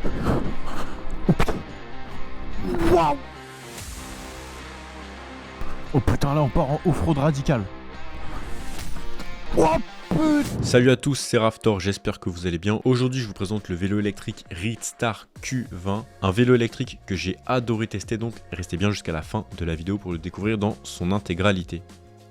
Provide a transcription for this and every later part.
Oh putain. Waouh. Oh putain, là on part en off-road radical. Oh putain. Salut à tous, c'est Raftor, j'espère que vous allez bien. Aujourd'hui je vous présente le vélo électrique Reedstar Q20, un vélo électrique que j'ai adoré tester, donc restez bien jusqu'à la fin de la vidéo pour le découvrir dans son intégralité.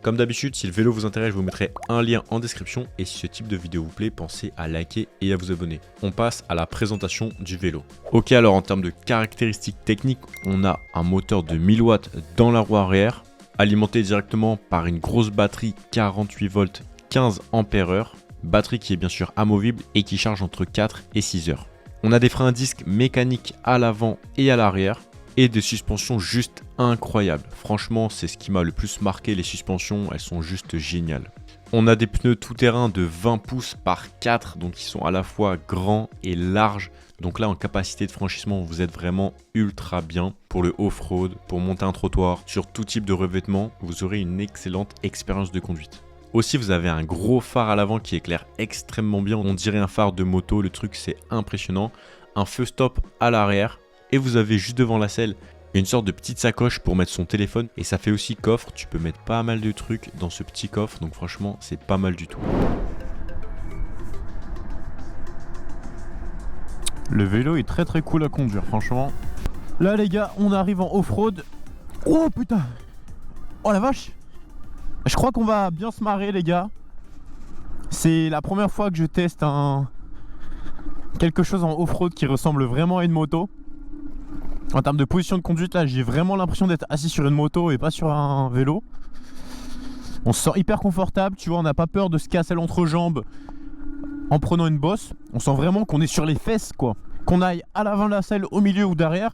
Comme d'habitude, si le vélo vous intéresse, je vous mettrai un lien en description et si ce type de vidéo vous plaît, pensez à liker et à vous abonner. On passe à la présentation du vélo. Ok, alors en termes de caractéristiques techniques, on a un moteur de 1000 watts dans la roue arrière, alimenté directement par une grosse batterie 48 volts 15 ampères-heure, batterie qui est bien sûr amovible et qui charge entre 4 et 6 heures. On a des freins à disque mécaniques à l'avant et à l'arrière et des suspensions juste incroyables. Franchement, c'est ce qui m'a le plus marqué, les suspensions, elles sont juste géniales. On a des pneus tout-terrain de 20 pouces par 4, donc ils sont à la fois grands et larges. Donc là, en capacité de franchissement, vous êtes vraiment ultra bien pour le off-road, pour monter un trottoir, sur tout type de revêtement, vous aurez une excellente expérience de conduite. Aussi, vous avez un gros phare à l'avant qui éclaire extrêmement bien. On dirait un phare de moto, le truc c'est impressionnant. Un feu stop à l'arrière. Et vous avez juste devant la selle une sorte de petite sacoche pour mettre son téléphone. Et ça fait aussi coffre, tu peux mettre pas mal de trucs dans ce petit coffre. Donc franchement, c'est pas mal du tout. Le vélo est très très cool à conduire, franchement. Là les gars, on arrive en off-road. Oh putain. Oh la vache. Je crois qu'on va bien se marrer les gars. C'est la première fois que je teste quelque chose en off-road qui ressemble vraiment à une moto. En termes de position de conduite là, j'ai vraiment l'impression d'être assis sur une moto et pas sur un vélo. On se sent hyper confortable, tu vois, on n'a pas peur de se casser l'entrejambe en prenant une bosse. On sent vraiment qu'on est sur les fesses quoi. Qu'on aille à l'avant de la selle, au milieu ou derrière,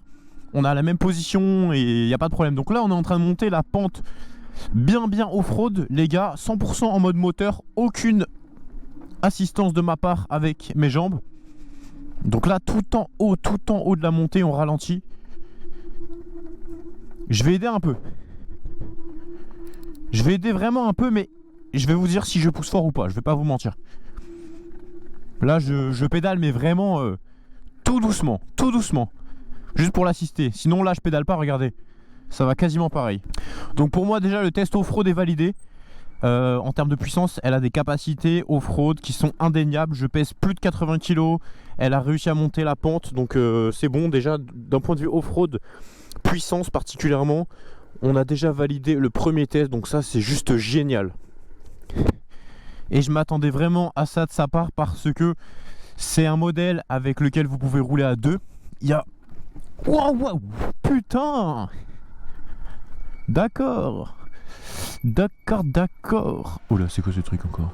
on a la même position et il n'y a pas de problème. Donc là on est en train de monter la pente bien off-road les gars, 100% en mode moteur, aucune assistance de ma part avec mes jambes. Donc là tout en haut de la montée on ralentit. Je vais aider un peu. Je vais aider vraiment un peu, mais je vais vous dire si je pousse fort ou pas, je vais pas vous mentir. Là je pédale mais vraiment tout doucement, juste pour l'assister. Sinon là je pédale pas, regardez, ça va quasiment pareil. Donc pour moi déjà le test off-road est validé. En termes de puissance, elle a des capacités off-road qui sont indéniables. Je pèse plus de 80 kg. Elle a réussi à monter la pente, donc c'est bon déjà d'un point de vue off-road, puissance particulièrement. On a déjà validé le premier test, donc ça c'est juste génial. Et je m'attendais vraiment à ça de sa part parce que c'est un modèle avec lequel vous pouvez rouler à deux. Il y a... Waouh, putain. D'accord. Oh là, c'est quoi ce truc encore?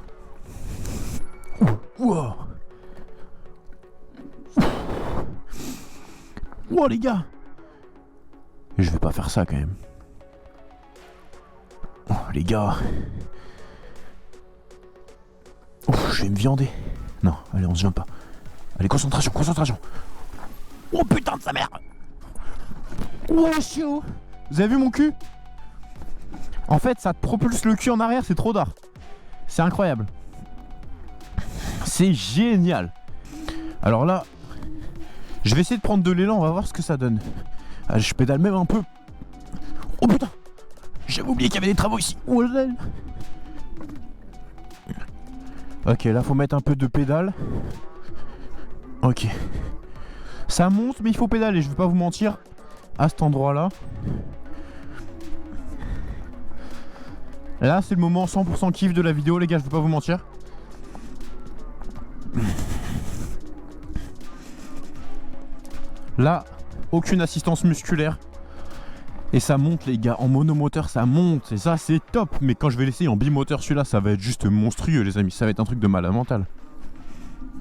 Wow. Wow les gars. Je vais pas faire ça quand même. Oh les gars. Oh, je vais me viander. Non, allez, on se vient pas. Allez, concentration. Oh putain de sa mère. Oh chiot. Vous avez vu mon cul? En fait, ça te propulse le cul en arrière, c'est trop d'art. C'est incroyable. C'est génial. Alors là, je vais essayer de prendre de l'élan, on va voir ce que ça donne. Ah, je pédale même un peu. Oh putain, j'avais oublié qu'il y avait des travaux ici. Oh là là. Ok, là faut mettre un peu de pédale. Ok. Ça monte, mais il faut pédaler, je vais pas vous mentir. À cet endroit là. Là c'est le moment 100% kiff de la vidéo les gars, je vais pas vous mentir. Là, aucune assistance musculaire. Et ça monte les gars, en monomoteur ça monte. Et ça c'est top. Mais quand je vais l'essayer en bimoteur celui-là, ça va être juste monstrueux les amis. Ça va être un truc de malade mental.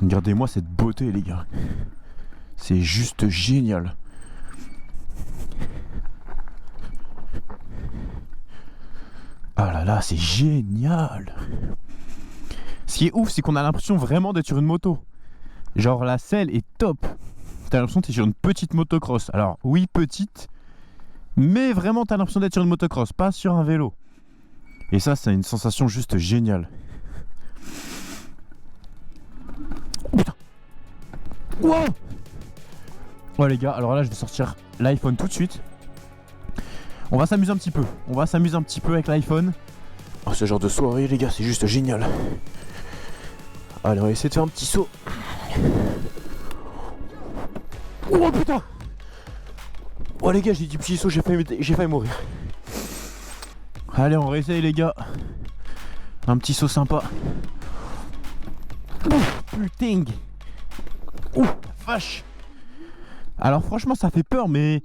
Regardez-moi cette beauté les gars. C'est juste génial. Ah là là, c'est génial. Ce qui est ouf, c'est qu'on a l'impression vraiment d'être sur une moto. Genre la selle est top. T'as l'impression que t'es sur une petite motocross. Alors oui, petite, mais vraiment t'as l'impression d'être sur une motocross, pas sur un vélo. Et ça, c'est une sensation juste géniale. Oh putain. Wow. Ouais les gars, alors là je vais sortir l'iPhone tout de suite. On va s'amuser un petit peu. On va s'amuser un petit peu avec l'iPhone. Oh, ce genre de soirée les gars, c'est juste génial. Allez, on va essayer de faire un petit saut. Oh putain. Oh les gars, j'ai dit petit saut, j'ai failli mourir. Allez, on réessaye les gars. Un petit saut sympa. Ouf, putain. Ouh, vache. Alors franchement ça fait peur mais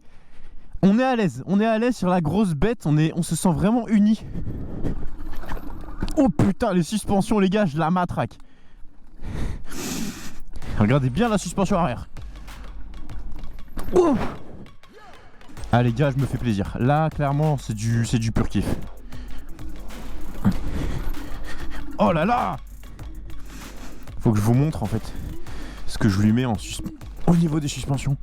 on est à l'aise. On est à l'aise sur la grosse bête, on se sent vraiment unis. Oh putain, les suspensions les gars, je la matraque. Regardez bien la suspension arrière. Oh. Ah les gars, je me fais plaisir. Là clairement c'est du pur kiff. Oh là là. Faut que je vous montre en fait ce que je lui mets au niveau des suspensions.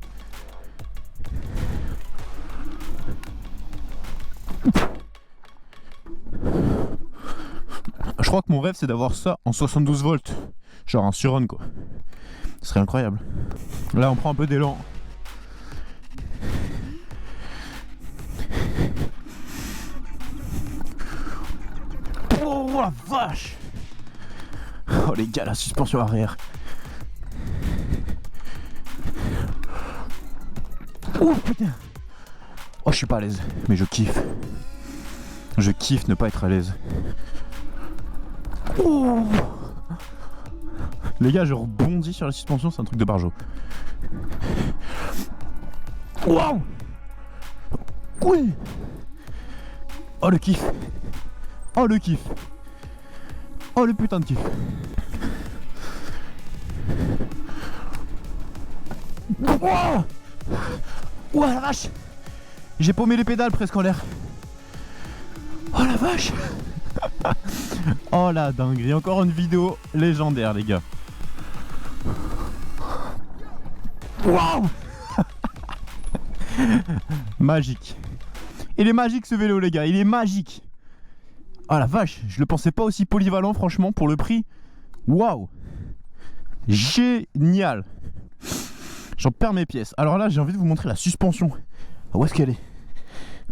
Je crois que mon rêve c'est d'avoir ça en 72 volts. Genre un Suron quoi. Ce serait incroyable. Là on prend un peu d'élan. Oh la vache. Oh les gars, la suspension arrière. Oh putain. Oh je suis pas à l'aise, mais je kiffe. Je kiffe ne pas être à l'aise. Oh. Les gars, je rebondis sur la suspension, c'est un truc de barjo. Waouh. Oui. Oh le kiff. Oh le kiff. Oh le putain de kiff. Wow. Ouah la vache. J'ai paumé les pédales presque en l'air. Oh la vache. Oh la dinguerie. Encore une vidéo légendaire les gars. Waouh. Magique. Il est magique ce vélo les gars. Il est magique. Oh la vache. Je le pensais pas aussi polyvalent franchement pour le prix. Waouh. Génial. J'en perds mes pièces. Alors là j'ai envie de vous montrer la suspension. Où est-ce qu'elle est?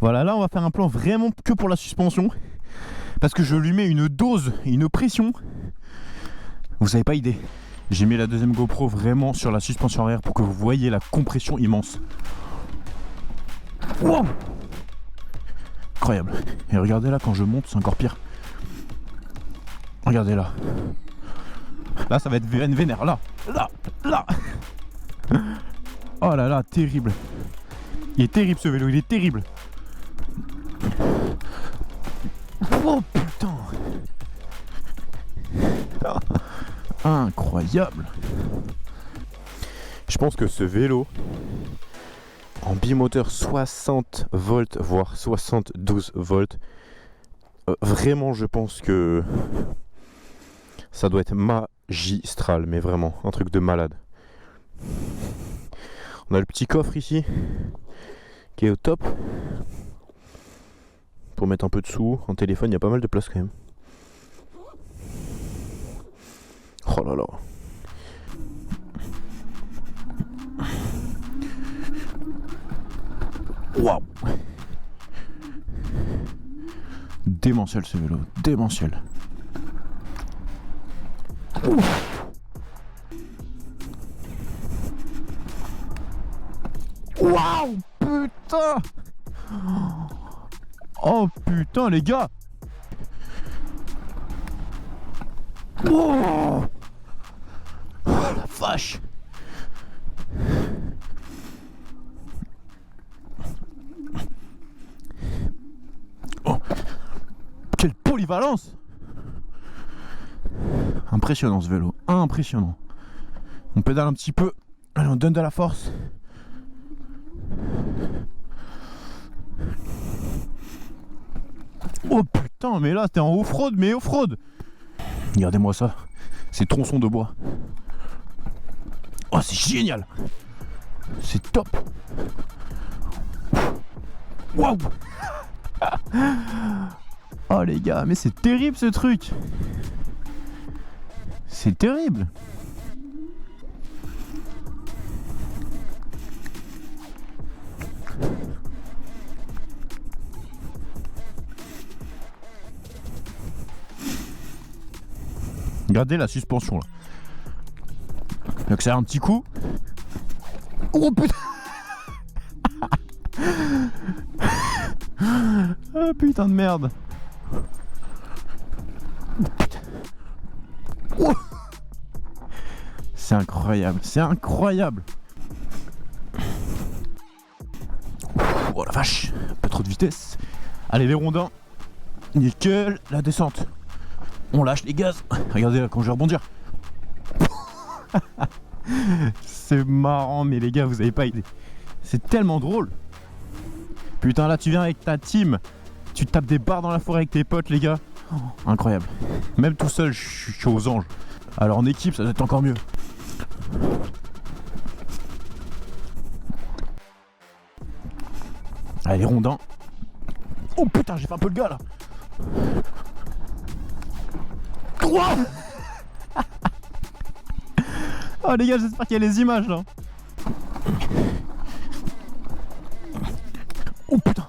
Voilà, là on va faire un plan vraiment que pour la suspension. Parce que je lui mets une dose, une pression. Vous avez pas idée. J'ai mis la deuxième GoPro vraiment sur la suspension arrière pour que vous voyez la compression immense. Wow. Incroyable. Et regardez là quand je monte, c'est encore pire. Regardez là. Là ça va être vénère. Là. Oh là là, terrible. Il est terrible ce vélo, il est terrible. Oh putain. Incroyable. Je pense que ce vélo en bimoteur 60 volts voire 72 volts, vraiment je pense que ça doit être magistral, mais vraiment un truc de malade. On a le petit coffre ici qui est au top pour mettre un peu de sous. En téléphone il y a pas mal de place quand même. Oh là là. Waouh. Démentiel ce vélo, démentiel. Ouf. Waouh, putain. Oh putain les gars. Oh, oh la vache. Oh, quelle polyvalence. Impressionnant ce vélo, impressionnant. On pédale un petit peu. Allez, on donne de la force. Oh putain, mais là t'es en off-road, mais off-road. Regardez-moi ça, c'est tronçons de bois. Oh c'est génial. C'est top. Waouh. Oh les gars, mais c'est terrible ce truc. C'est terrible. Regardez la suspension là. Donc c'est un petit coup. Oh putain. Ah putain de merde. Oh. C'est incroyable, c'est incroyable. Oh la vache, un peu trop de vitesse. Allez les rondins. Nickel, la descente. On lâche les gaz. Regardez là quand je vais rebondir. C'est marrant mais les gars vous avez pas idée. C'est tellement drôle. Putain là tu viens avec ta team. Tu tapes des barres dans la forêt avec tes potes les gars. Oh, incroyable. Même tout seul je suis aux anges. Alors en équipe ça doit être encore mieux. Allez les rondins. Oh putain j'ai fait un peu le gars là. Oh les gars j'espère qu'il y a les images là. Oh putain.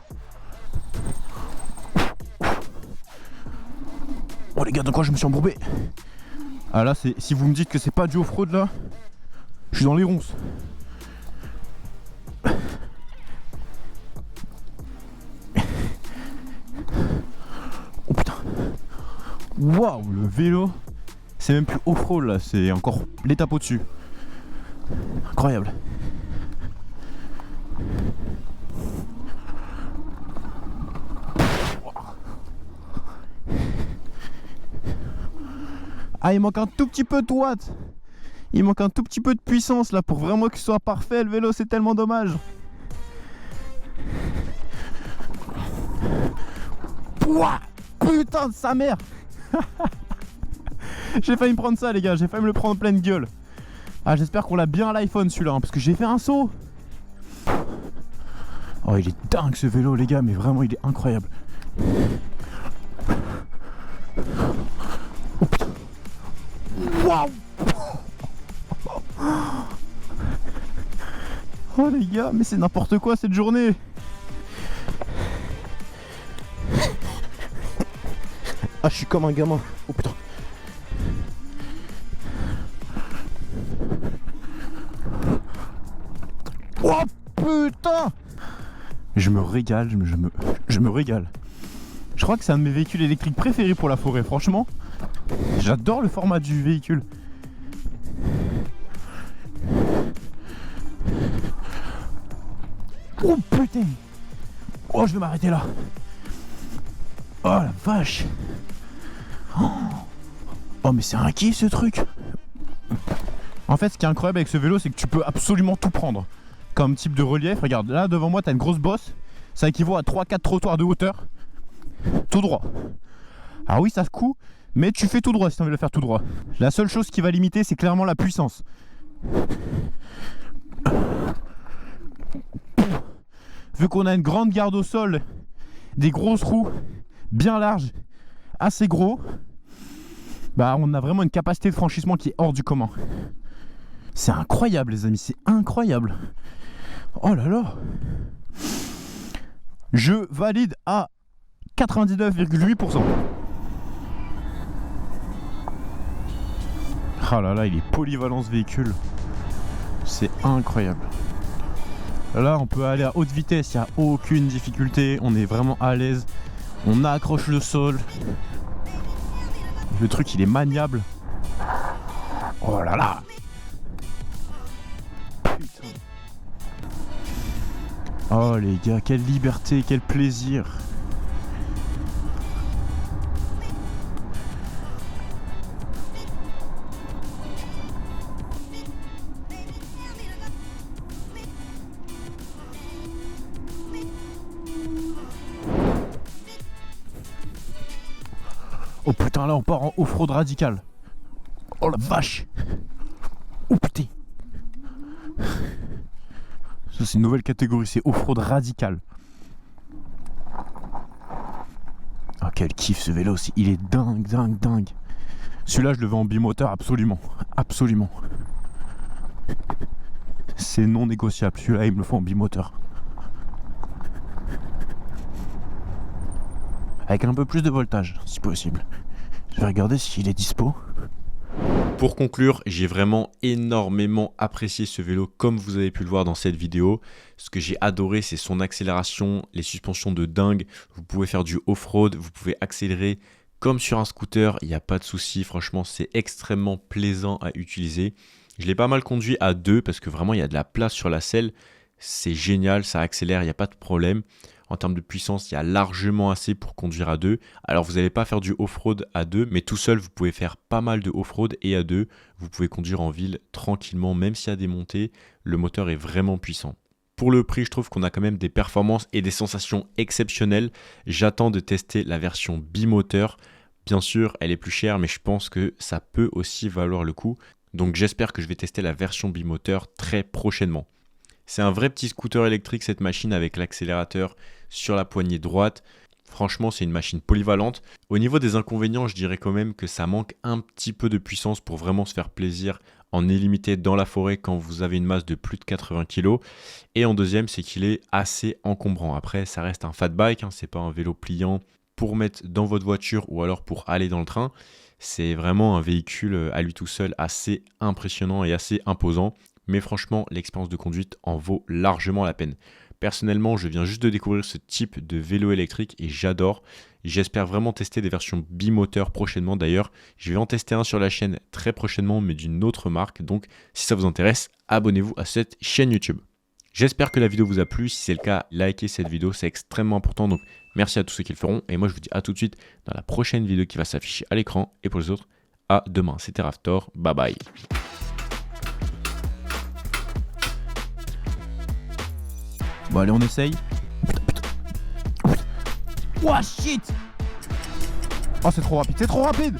Oh les gars de quoi je me suis embourbé. Ah là c'est si vous me dites que c'est pas du off-road là, je suis dans les ronces. Oh putain. Waouh le vélo. C'est même plus off-road là, c'est encore l'étape au-dessus. Incroyable. Ah il manque un tout petit peu de watts. Il manque un tout petit peu de puissance là pour vraiment que ce soit parfait le vélo, c'est tellement dommage. Ouah, putain de sa mère. J'ai failli me prendre ça les gars, j'ai failli me le prendre en pleine gueule. Ah j'espère qu'on l'a bien à l'iPhone celui-là hein, parce que j'ai fait un saut. Oh il est dingue ce vélo les gars, mais vraiment il est incroyable. Oh putain. Waouh. Oh les gars, mais c'est n'importe quoi cette journée. Ah je suis comme un gamin. Oh putain. Oh putain. Je me régale, je me régale. Je crois que c'est un de mes véhicules électriques préférés pour la forêt, franchement. J'adore le format du véhicule. Oh putain. Oh je vais m'arrêter là. Oh la vache. Oh mais c'est un kiff ce truc. En fait ce qui est incroyable avec ce vélo c'est que tu peux absolument tout prendre comme type de relief. Regarde là devant moi t'as une grosse bosse. Ça équivaut à 3-4 trottoirs de hauteur. Tout droit. Alors oui ça se coud, mais tu fais tout droit si tu as envie de le faire tout droit. La seule chose qui va limiter c'est clairement la puissance. Vu qu'on a une grande garde au sol, des grosses roues bien larges, assez gros, bah on a vraiment une capacité de franchissement qui est hors du commun. C'est incroyable les amis, c'est incroyable. Oh là là. Je valide à 99,8%. Ah là là, il est polyvalent ce véhicule. C'est incroyable. Là, on peut aller à haute vitesse, il n'y a aucune difficulté. On est vraiment à l'aise. On accroche le sol. Le truc, il est maniable. Oh là là. Putain. Oh les gars, quelle liberté, quel plaisir. Oh putain, là on part en off-road radical. Oh la vache. Oh putain. Ça c'est une nouvelle catégorie, c'est off-road radical. Oh quel kiff ce vélo aussi, il est dingue, dingue, dingue. Celui-là je le veux en bimoteur absolument, absolument. C'est non négociable, celui-là il me le faut en bimoteur. Avec un peu plus de voltage si possible. Je vais regarder s'il est dispo. Pour conclure, j'ai vraiment énormément apprécié ce vélo comme vous avez pu le voir dans cette vidéo. Ce que j'ai adoré, c'est son accélération, les suspensions de dingue. Vous pouvez faire du off-road, vous pouvez accélérer comme sur un scooter, il n'y a pas de souci. Franchement, c'est extrêmement plaisant à utiliser. Je l'ai pas mal conduit à 2 parce que vraiment, il y a de la place sur la selle. C'est génial, ça accélère, il n'y a pas de problème. En termes de puissance, il y a largement assez pour conduire à 2. Alors, vous n'allez pas faire du off-road à 2, mais tout seul, vous pouvez faire pas mal de off-road et à 2, vous pouvez conduire en ville tranquillement, même s'il y a des montées. Le moteur est vraiment puissant. Pour le prix, je trouve qu'on a quand même des performances et des sensations exceptionnelles. J'attends de tester la version bimoteur. Bien sûr, elle est plus chère, mais je pense que ça peut aussi valoir le coup. Donc, j'espère que je vais tester la version bimoteur très prochainement. C'est un vrai petit scooter électrique cette machine avec l'accélérateur sur la poignée droite. Franchement, c'est une machine polyvalente. Au niveau des inconvénients, je dirais quand même que ça manque un petit peu de puissance pour vraiment se faire plaisir en illimité dans la forêt quand vous avez une masse de plus de 80 kg. Et en deuxième, c'est qu'il est assez encombrant. Après, ça reste un fat bike, c'est pas un vélo pliant pour mettre dans votre voiture ou alors pour aller dans le train. C'est vraiment un véhicule à lui tout seul assez impressionnant et assez imposant. Mais franchement, l'expérience de conduite en vaut largement la peine. Personnellement, je viens juste de découvrir ce type de vélo électrique et j'adore. J'espère vraiment tester des versions bimoteurs prochainement. D'ailleurs, je vais en tester un sur la chaîne très prochainement, mais d'une autre marque. Donc, si ça vous intéresse, abonnez-vous à cette chaîne YouTube. J'espère que la vidéo vous a plu. Si c'est le cas, likez cette vidéo, c'est extrêmement important. Donc, merci à tous ceux qui le feront. Et moi, je vous dis à tout de suite dans la prochaine vidéo qui va s'afficher à l'écran. Et pour les autres, à demain. C'était Raftor. Bye bye. Bon allez, on essaye. Oh shit. Oh c'est trop rapide,